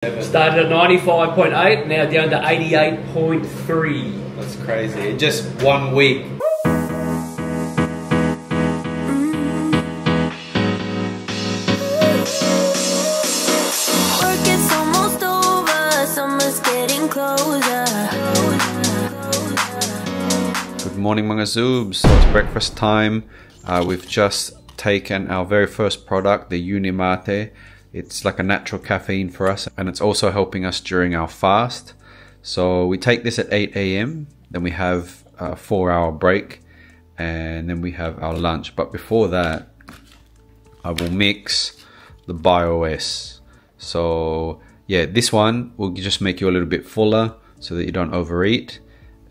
Started at 95.8, now down to 88.3. That's crazy. In just 1 week. Good morning, mga zoobs. So it's breakfast time. We've just taken our very first product, the Unimate. It's like a natural caffeine for us, and it's also helping us during our fast. So we take this at 8 AM, then we have a 4-hour break, and then we have our lunch. But before that, I will mix the BioS. So yeah, this one will just make you a little bit fuller so that you don't overeat,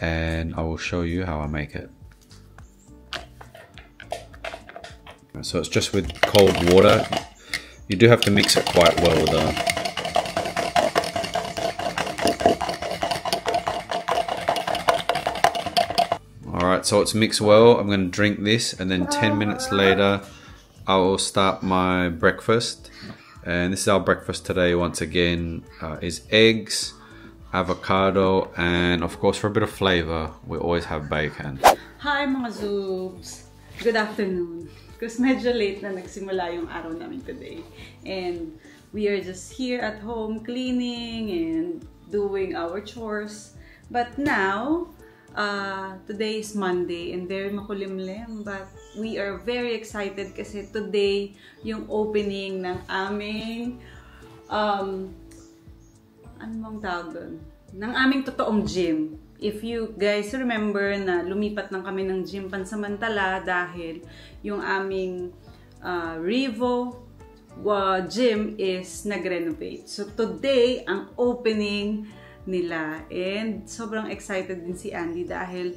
and I will show you how I make it. So it's just with cold water. You do have to mix it quite well though. Alright, so it's mixed well. I'm going to drink this, and then 10 minutes later I will start my breakfast. And this is our breakfast today once again. Is eggs, avocado, and of course for a bit of flavor we always have bacon. Hi mga zoobs! Good afternoon. Because medyo late na nagsimula yung araw namin today. And we are just here at home cleaning and doing our chores. But now, today is Monday and very makulimlim. But we are very excited kasi today yung opening ng aming, ano bang tawag doon? Ng aming totoong gym. If you guys remember na lumipat lang kami ng gym pansamantala dahil yung aming Revo gym is nag-renovate. So today, ang opening nila, and sobrang excited din si Andy dahil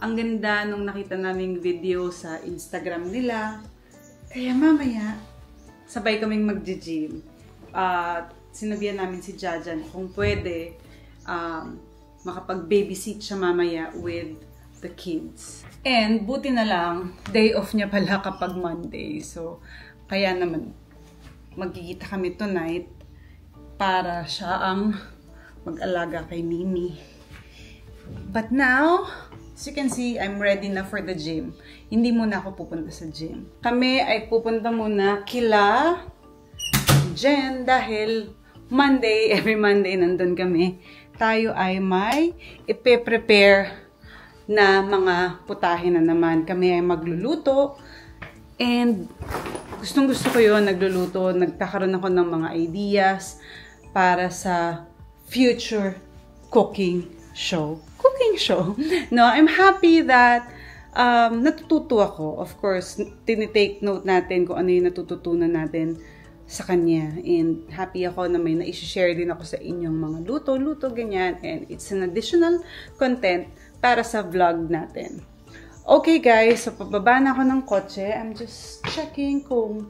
ang ganda nung nakita naming video sa Instagram nila. Kaya mamaya, sabay kaming mag-gym. Sinabihan namin si Jajan kung pwede makapag-babysit siya mamaya with the kids. And buti na lang, day off niya pala kapag Monday. So, kaya naman, magkikita kami tonight para siya ang mag-alaga kay Mimi. But now, as you can see, I'm ready na for the gym. Hindi muna ako pupunta sa gym. Kami ay pupunta muna kila Jen dahil Monday, every Monday nandun kami. Tayo ay may ipe-prepare na mga putahe na naman. Kami ay magluluto. And gustong-gusto ko yun, nagluluto. Nagkakaroon ako ng mga ideas para sa future cooking show. No, I'm happy that natututo ako. Of course, tinitake note natin kung ano yung natututunan natin sa kanya. And happy ako na may na-share din ako sa inyong mga luto, ganyan. And it's an additional content para sa vlog natin. Okay guys, so pababa na ako ng kotse. I'm just checking kung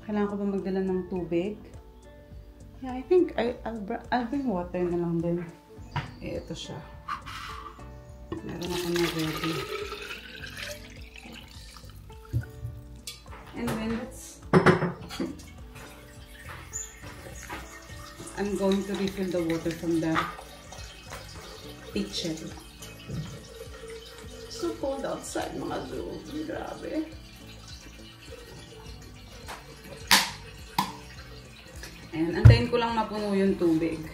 kailangan ko ba magdala ng tubig. Yeah, I think I'll bring water na lang din. Eh, ito siya. Meron ako na ready. And then I'm going to refill the water from the kitchen. So cold outside, mga zoom. Grabe. And antayin ko lang mapuno yung tubig.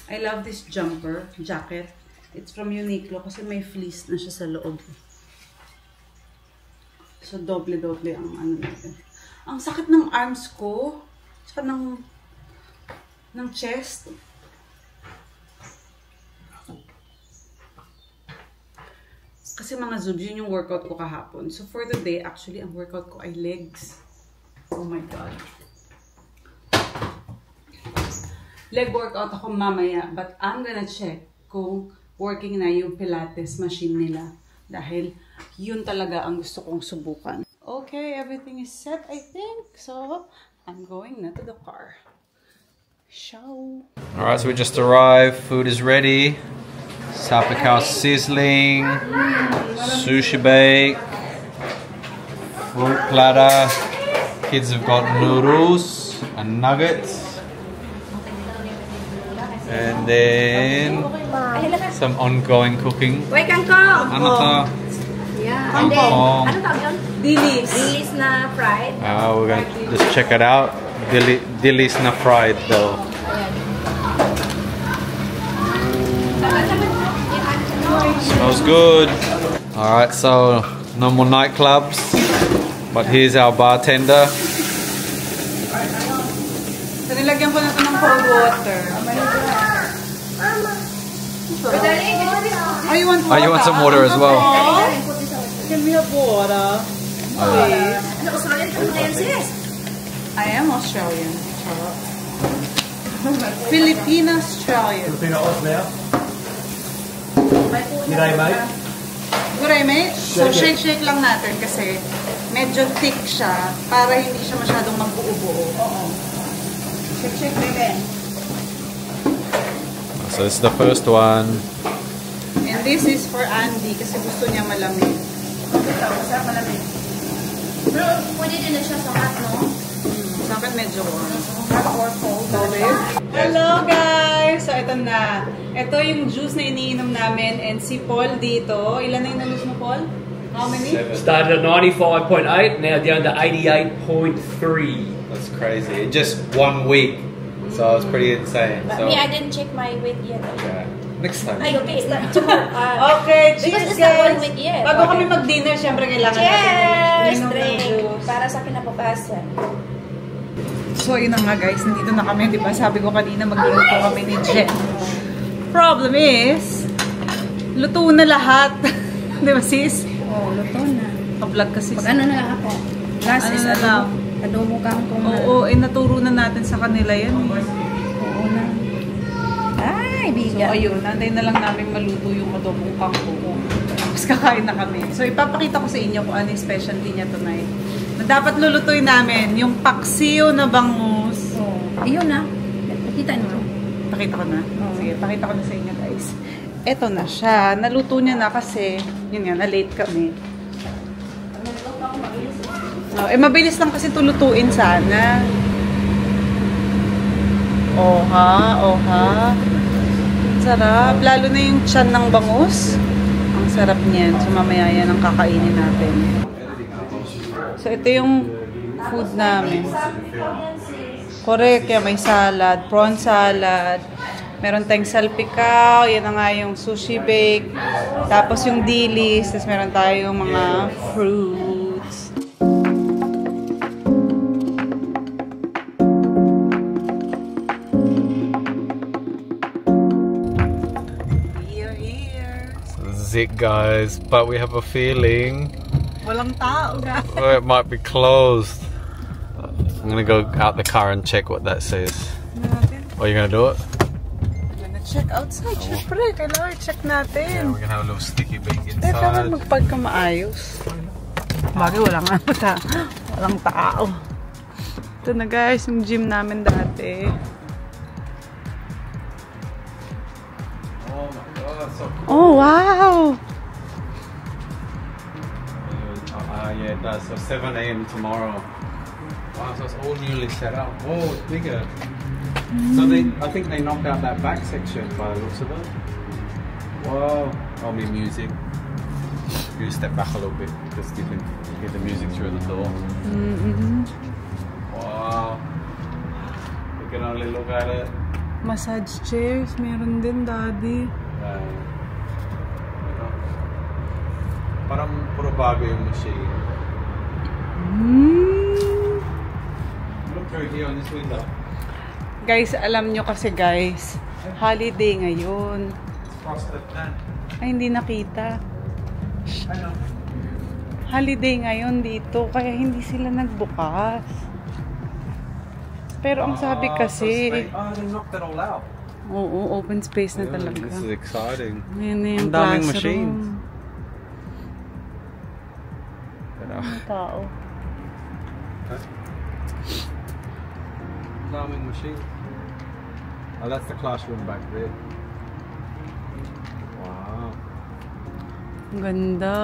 I love this jacket. It's from Uniqlo kasi may fleece na siya sa loob. So doble-doble ang ano natin. Ang sakit ng arms ko. Saka ng chest. Kasi mga zoobs, yun yung workout ko kahapon. So for the day, actually, ang workout ko ay legs. Oh my God. Leg workout ako mamaya, but I'm gonna check kung working na yung Pilates machine nila. Dahil yun talaga ang gusto kong subukan. Okay, everything is set, I think. So, I'm going na to the car. Show. Alright, so we just arrived. Food is ready. Sapakao sizzling. Sushi bake. Fruit platter. Kids have got noodles and nuggets. And then some ongoing cooking. Wait, kangkong! Ano to? Yeah. And then, Kangkong. ano tawag yun? Dilis. Dilis na fried. We're gonna just check it out. Dilis na fried though. Smells good. Alright, so no more nightclubs. But here's our bartender. So, nilagyan ko na ito ng cold water. Oh, you want water? Oh, you want some water as well? Can we have water? Please. Ano, Australian ka na yan, sis? I am Australian. Filipina Australian. Filipino off now. G'day, mate. Guray, mate. So, shake lang natin kasi medyo thick siya para hindi siya masyadong magbuo-buo. Oo. Shake, baby. So this is the first one. And this is for Andy kasi gusto niya malamig. Ito, masarap malamig. Pero pwede din na siya sa hot, no? Sa akin medyo warm. Hot or cold. Hello guys! So ito na. Ito yung juice na iniinom namin and si Paul dito. Ilan na yung nalus mo, Paul? How many? Started at 95.8, now down to 88.3. That's crazy. In just 1 week. So it's pretty insane. But So, me, I didn't check my weight yet. yeah. Next time. Ay, okay. Okay, Because cheers it's not guys! 1 week yet. Bago kami mag-dinner, syempre kailangan Cheers! natin ng Drink! juice. Para sa kinabukasan. So, yun na nga guys, nandito na kami, di ba? Sabi ko kanina, magluluto kami ni Jen. Problem is, luto na lahat. Di ba sis? Oh, luto na. Pa-vlog kasi. Pag ano na lang ako. Last is Ano na lang? adobo kangkong na. Oo, naturo na natin sa kanila yan. Oo na. Ay, So, biga. ayun, nanday na lang namin maluto yung adobong kangkong. Tapos kakain na kami. So, ipapakita ko sa inyo kung ano yung specialty niya tonight. Na dapat lulutuin namin, yung paksiw na bangus. Oh, ayun na. Kita nyo. Pakita ko na? Sige, pakita ko na sa inyo guys. Eto na siya. Naluto niya na kasi, yun nga, na-late kami. Oh, mabilis lang kasi tulutuin sana. Oha. Ang sarap. Lalo na yung tiyan ng bangus. Ang sarap niyan. So, mamaya yan ang kakainin natin. So, ito yung food namin. Correct. Kaya may salad, prawn salad. Meron tayong salpikaw. Yan na nga yung sushi bake. Tapos yung dilis. Tapos meron tayong mga fruits. Here. This is it, guys. But we have a feeling Walang tao, guys. it might be closed. I'm gonna go out the car and check what that says. Are you gonna do it? Gonna check outside. Siyempre, kailangan check Yeah, natin. we're gonna have a little sticky bake Teka naman inside. magpag ka maayos. Bagay, walang walang tao. Ito na guys, yung gym namin dati. Oh my god, so cool. Oh, wow! Yeah, it does. So 7 a.m. tomorrow. Wow, so it's all newly set up. Oh, it's bigger. So I think they knocked out that back section by the looks of it. Wow. Oh, me music. You step back a little bit because you can hear the music through the door. Wow. You can only look at it. Massage chairs, meron din, daddy. Parang puro bago yung machine. Look through here on this window. Guys, alam nyo kasi guys, holiday ngayon. It's frosted plan. Ay, hindi nakita. I know. Holiday ngayon dito, kaya hindi sila nagbukas. Pero ang sabi kasi, they knocked it all out. oo, open space na talaga. This is exciting. Ayan na yung Ang daming classroom. machines. Ang tao. Daming machines. Oh, that's the classroom back there. Wow. Ang ganda.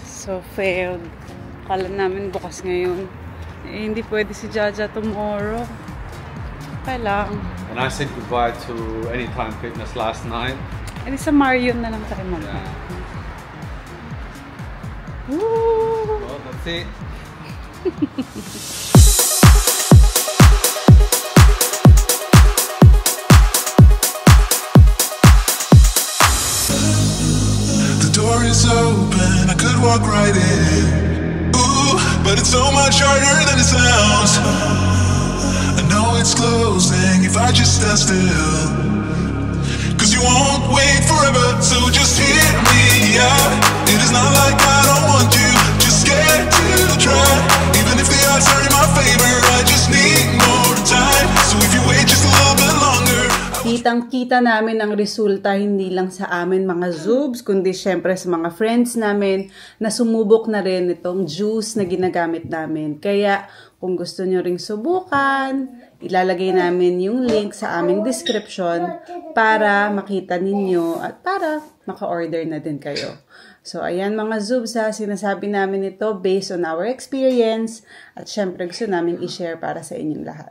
So failed. Akala namin bukas ngayon. Eh, hindi pwede si Jaja tomorrow. Okay lang. And I said goodbye to Anytime Fitness last night. Eh, sa Marion na lang tayo mag. Yeah. Woo! Well, that's it. The door is open, I could walk right in. Ooh, but it's so much harder than it sounds. I know it's closing if I just stand still. Cause you won't wait forever, so just hear me out. It is not like I don't want you, just scared to try. Even if the odds are in my favor, I just need more time. So if you wait just a little bit longer. Kitang-kita namin ang resulta hindi lang sa amin mga Zoobs, kundi syempre sa mga friends namin na sumubok na rin itong juice na ginagamit namin. Kaya kung gusto nyo ring subukan, ilalagay namin yung link sa aming description para makita ninyo at para maka-order na din kayo. So ayan mga Zoobs ha, sinasabi namin ito based on our experience at syempre gusto namin i-share para sa inyong lahat.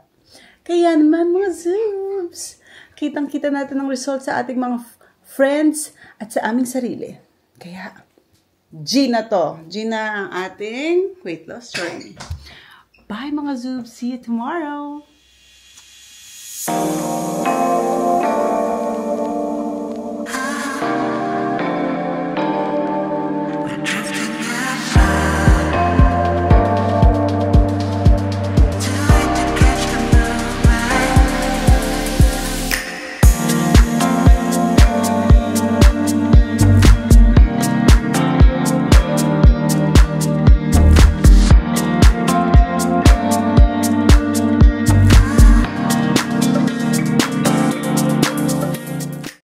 Kaya naman mga Zoobs, kitang-kita natin ang result sa ating mga friends at sa aming sarili. Kaya, Gina to. Gina ang ating weight loss journey. Bye mga Zoobs. See you tomorrow.